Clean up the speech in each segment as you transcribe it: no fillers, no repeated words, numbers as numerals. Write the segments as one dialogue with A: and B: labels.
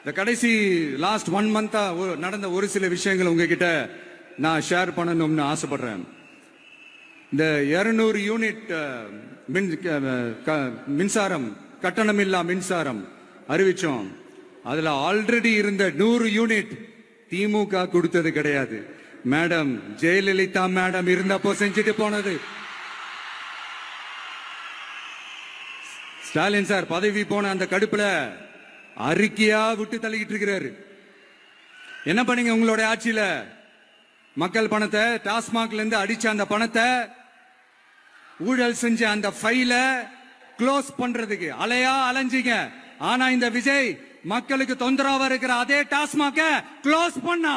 A: இந்த கடைசி லாஸ்ட் 1 மந்தா நடந்த ஒரு சில விஷயங்கள் உங்ககிட்ட நான் ஷேர் பண்ணணும்னு ஆசைப்படுறேன். இந்த 200 யூனிட் மின்சாரம் கட்டணமில்லா மின்சாரம் அறிவிச்சோம். அதுல ஆல்ரெடி இருந்த 100 யூனிட் திமுக கொடுத்தது கிடையாது. மேடம் ஜெயலலிதா மேடம் இருந்தப்போ செஞ்சுட்டு போனது. ஸ்டாலின் சார் பதவி போன அந்த கடுப்புல அறிக்கையா விட்டு தள்ளிக்கிட்டு இருக்கிறாரு. என்ன பண்ணீங்க உங்களுடைய ஆட்சியில? மக்கள் பணத்தை டாஸ்மாக்ல இருந்து அடிச்ச அந்த பணத்தை ஊழல் செஞ்ச அந்த ஃபைல க்ளோஸ் பண்றதுக்கு அலையா அலைஞ்சிங்க. ஆனா இந்த விஜய் மக்களுக்கு தொந்தரவா இருக்கிற அதே டாஸ்மாக க்ளோஸ் பண்ணா.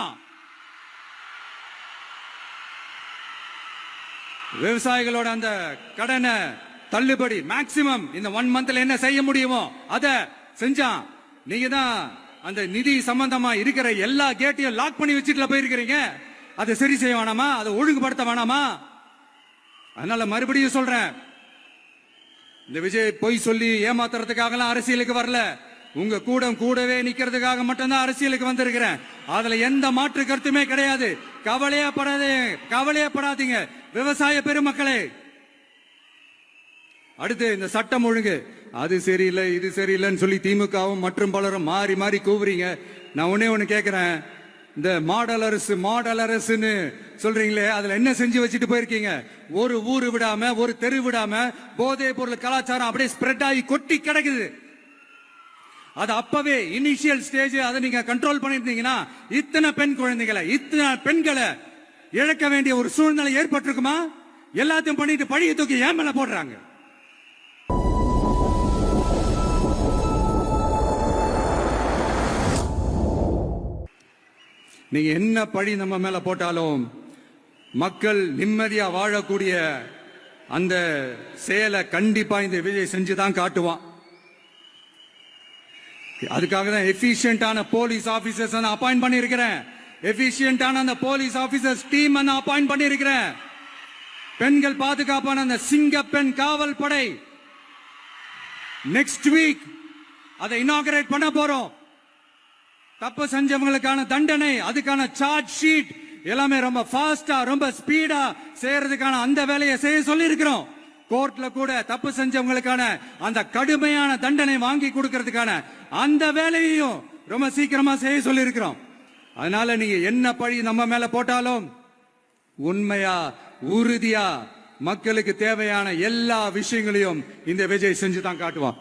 A: விவசாயிகளோட அந்த கடனை தள்ளுபடி மேக்சிமம் இந்த 1 மந்த்ல என்ன செய்ய முடியுமோ அத செஞ்சான். நீங்க தான் அந்த நிதி சம்பந்தமா இருக்கிற எல்லா கேட்டையும் லாக் பண்ணி வச்சுட்டு போயிருக்கிறீங்க. அதை சரி செய்ய வேணாமா? அதை ஒழுங்குபடுத்த வேணாமா? அதனால மறுபடியும் சொல்றேன், இந்த விஜய் பொய் சொல்லி ஏமாத்துறதுக்காக அரசியலுக்கு வரல. உங்க கூடவே நிக்கிறதுக்காக மட்டும்தான் அரசியலுக்கு வந்திருக்கிறேன். அதுல எந்த மாற்று கருத்துமே கிடையாது. கவலையப்படாதீங்க விவசாய பெருமக்களே. அடுத்து இந்த சட்டம் ஒழுங்கு அது சரியில்லை இது சரியில்லைன்னு சொல்லி திமுகவும் மற்றும் பலரும் மாறி மாறி கூவுறீங்க. நான் ஒண்ணு கேட்கிறேன், இந்த மாடல் அரசுன்னு சொல்றீங்களே, அதுல என்ன செஞ்சு வச்சுட்டு போயிருக்கீங்க? ஒரு ஊரு விடாம ஒரு தெரு விடாம போதை பொருள் கலாச்சாரம் அப்படியே ஸ்ப்ரெட் ஆகி கொட்டி கிடக்குது. அது அப்பவே இனிஷியல் ஸ்டேஜ் அதை நீங்க கண்ட்ரோல் பண்ணிருந்தீங்கன்னா இத்தனை பெண்களை இழக்க வேண்டிய ஒரு சூழ்நிலை ஏற்பட்டிருக்குமா? எல்லாத்தையும் பண்ணிட்டு பழிய தூக்கி ஏன் மேல போடுறாங்க. நீங்க என்ன பழி நம்ம மேல போட்டாலும் மக்கள் நிம்மதியா வாழக்கூடிய அந்த செயலை கண்டிப்பா இந்த விஜய் செஞ்சுதான் காட்டுவான். அதுக்காக தான் எஃபிஷியன்டான போலீஸ் ஆபீசர்ஸ் நான் அப்பாயிண்ட் பண்ணியிருக்கிறேன். எஃபிஷியன்டான அந்த போலீஸ் ஆபீசர்ஸ் டீம் நான் அப்பாயிண்ட் பண்ணியிருக்கிறேன். பெண்கள் பாதுகாப்பான அந்த சிங்க பெண் காவல் படை நெக்ஸ்ட் வீக் அதை இனாகரேட் பண்ண போறோம். தப்பு செஞ்சவங்களுக்கான தண்டனை, அதுக்கான சார்ஜ் ஷீட் எல்லாமே ரொம்ப ஃபாஸ்டா ரொம்ப ஸ்பீடா செய்யறதுக்கான அந்த வேலையை செய்ய சொல்லி இருக்கிறோம். கோர்ட்ல கூட தப்பு செஞ்சவங்களுக்கான அந்த கடுமையான தண்டனை வாங்கி கொடுக்கிறதுக்கான அந்த வேலையையும் ரொம்ப சீக்கிரமா செய்ய சொல்லி இருக்கிறோம். அதனால நீங்க என்ன பழி நம்ம மேல போட்டாலும் உண்மையா உறுதியா மக்களுக்கு தேவையான எல்லா விஷயங்களையும் இந்த விஜய் செஞ்சு தான் காட்டுவான்.